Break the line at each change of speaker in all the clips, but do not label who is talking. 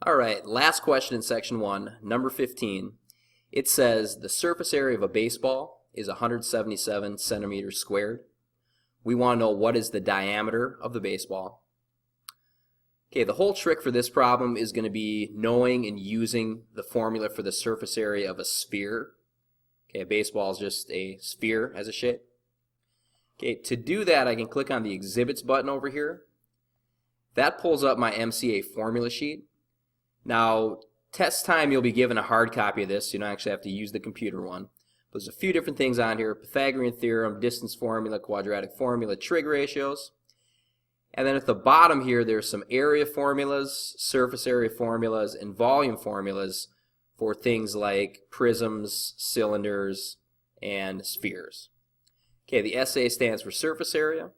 All right, last question in section 1, number 15. It says the surface area of a baseball is 177 centimeters squared. We want to know what is the diameter of the baseball. Okay, the whole trick for this problem is going to be knowing and using the formula for the surface area of a sphere. Okay, a baseball is just a sphere as a shape. Okay, to do that, I can click on the Exhibits button over here. That pulls up my MCA formula sheet. Now, test time, you'll be given a hard copy of this, so you don't actually have to use the computer one. There's a few different things on here: Pythagorean theorem, distance formula, quadratic formula, trig ratios. And then at the bottom here, there's some area formulas, surface area formulas, and volume formulas for things like prisms, cylinders, and spheres. Okay, the SA stands for surface area,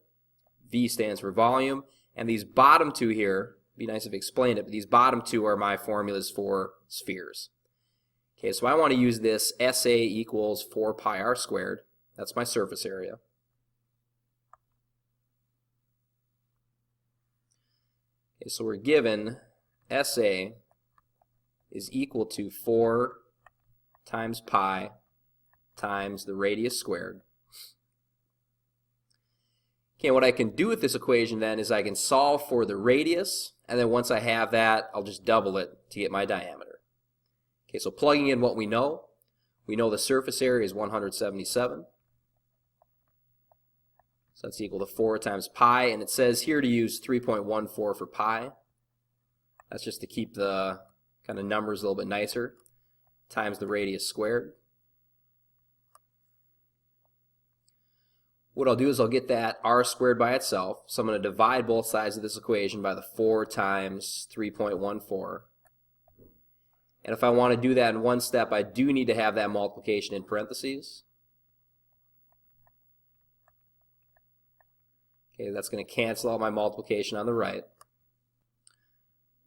V stands for volume, and these bottom two here, be nice if I explained it, but these bottom two are my formulas for spheres. Okay, so I want to use this SA equals 4 pi r squared. That's my surface area. Okay, so we're given SA is equal to 4 times pi times the radius squared. Okay, what I can do with this equation then is I can solve for the radius, and then once I have that, I'll just double it to get my diameter. Okay, so plugging in what we know the surface area is 177. So that's equal to 4 times pi, and it says here to use 3.14 for pi. That's just to keep the kind of numbers a little bit nicer, times the radius squared. What I'll do is I'll get that r squared by itself, so I'm going to divide both sides of this equation by the 4 times 3.14. And if I want to do that in one step, I do need to have that multiplication in parentheses. Okay, that's going to cancel out my multiplication on the right.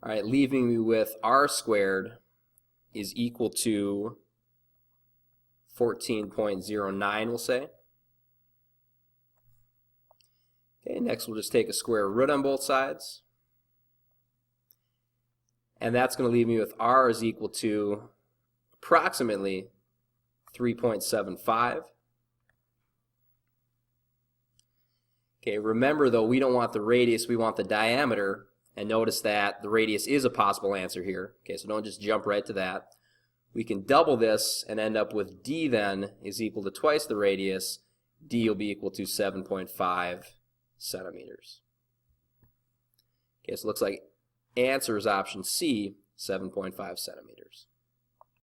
All right, leaving me with r squared is equal to 14.09, we'll say. Okay, next we'll just take a square root on both sides. And that's going to leave me with r is equal to approximately 3.75. Okay, remember though, we don't want the radius, we want the diameter. And notice that the radius is a possible answer here. Okay, so don't just jump right to that. We can double this and end up with d then is equal to twice the radius. D will be equal to 7.5 centimeters. Okay, so it looks like answer is option C, 7.5 centimeters.